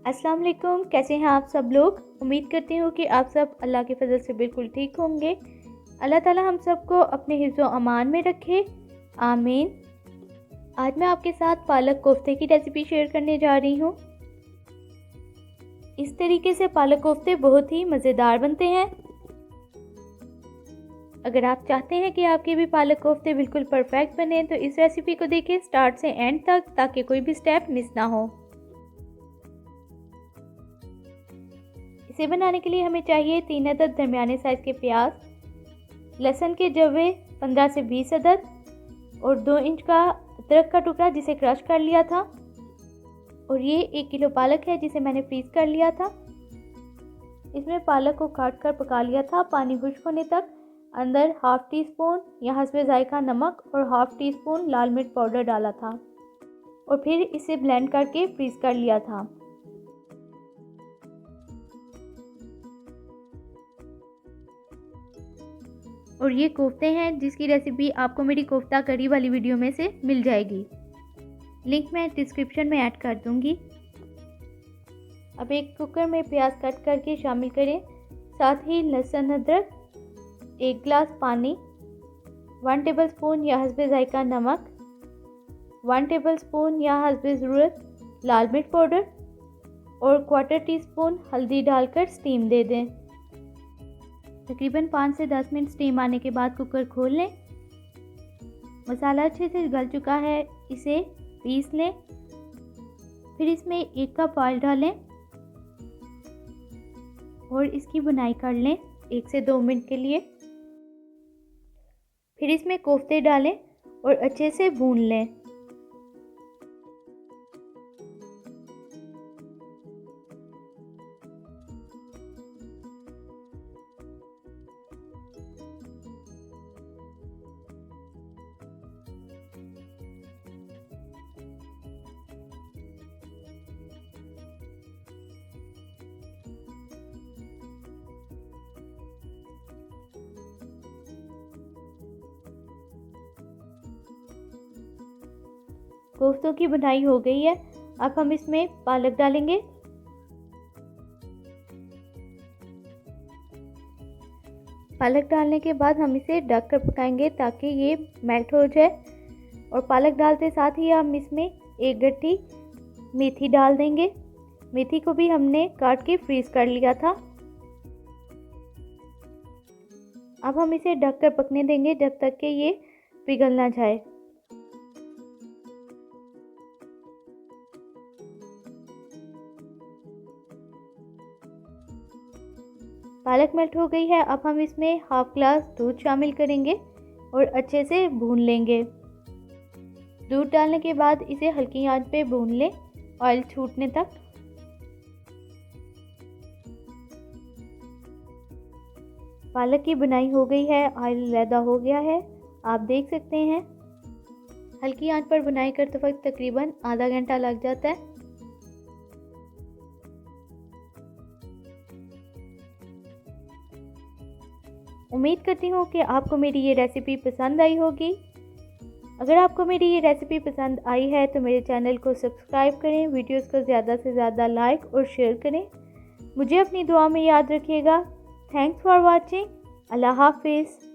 अस्सलाम वालेकुम, कैसे हैं आप सब लोग। उम्मीद करती हूँ कि आप सब अल्लाह के फजल से बिल्कुल ठीक होंगे। अल्लाह ताला हम सबको अपने हिफ्ज़ो अमान में रखे, आमीन। आज मैं आपके साथ पालक कोफ्ते की रेसिपी शेयर करने जा रही हूँ। इस तरीके से पालक कोफ्ते बहुत ही मज़ेदार बनते हैं। अगर आप चाहते हैं कि आपके भी पालक कोफ्ते बिल्कुल परफेक्ट बने तो इस रेसिपी को देखें स्टार्ट से एंड तक, ताकि कोई भी स्टेप मिस ना हो। इसे बनाने के लिए हमें चाहिए 3 अदद दरमियाने साइज़ के प्याज, लहसुन के जवे 15 से 20 अदद और 2 इंच का अदरक का टुकड़ा जिसे क्रश कर लिया था। और ये 1 किलो पालक है जिसे मैंने फ्रीज कर लिया था। इसमें पालक को काट कर पका लिया था पानी खुश्क होने तक। अंदर हाफ़ टी स्पून या हस्बे जायका नमक और हाफ़ टी स्पून लाल मिर्च पाउडर डाला था और फिर इसे ब्लेंड करके फ्रीज कर लिया था। और ये कोफ्ते हैं जिसकी रेसिपी आपको मेरी कोफ्ता करी वाली वीडियो में से मिल जाएगी। लिंक मैं डिस्क्रिप्शन में ऐड कर दूंगी। अब एक कुकर में प्याज कट करके शामिल करें, साथ ही लहसुन अदरक, 1 गिलास पानी, 1 टेबलस्पून या हस्बे जायका नमक, 1 टेबलस्पून या हस्बे ज़रूरत लाल मिर्च पाउडर और 1/4 टीस्पून हल्दी डालकर स्टीम दे दें। तकरीबन 5 से 10 मिनट स्टीम आने के बाद कुकर खोल लें। मसाला अच्छे से गल चुका है, इसे पीस लें। फिर इसमें 1 कप ऑयल डालें और इसकी बुनाई कर लें 1 से 2 मिनट के लिए। फिर इसमें कोफ्ते डालें और अच्छे से भून लें। कोफ्तों की बुनाई हो गई है। अब हम इसमें पालक डालेंगे। पालक डालने के बाद हम इसे ढक कर पकाएंगे ताकि ये मेल्ट हो जाए। और पालक डालते साथ ही हम इसमें 1 गट्ठी मेथी डाल देंगे। मेथी को भी हमने काट के फ्रीज कर लिया था। अब हम इसे ढक कर पकने देंगे जब तक कि ये पिघल ना जाए। पालक मेल्ट हो गई है। अब हम इसमें हाफ ग्लास दूध शामिल करेंगे और अच्छे से भून लेंगे। दूध डालने के बाद इसे हल्की आंच पे भून लें ऑयल छूटने तक। पालक की बुनाई हो गई है, ऑयल अलहदा हो गया है, आप देख सकते हैं। हल्की आंच पर बुनाई करते वक्त तकरीबन आधा घंटा लग जाता है। उम्मीद करती हूँ कि आपको मेरी ये रेसिपी पसंद आई होगी। अगर आपको मेरी ये रेसिपी पसंद आई है तो मेरे चैनल को सब्सक्राइब करें, वीडियोस को ज़्यादा से ज़्यादा लाइक और शेयर करें। मुझे अपनी दुआ में याद रखिएगा। Thanks for watching. अल्लाह हाफिज़।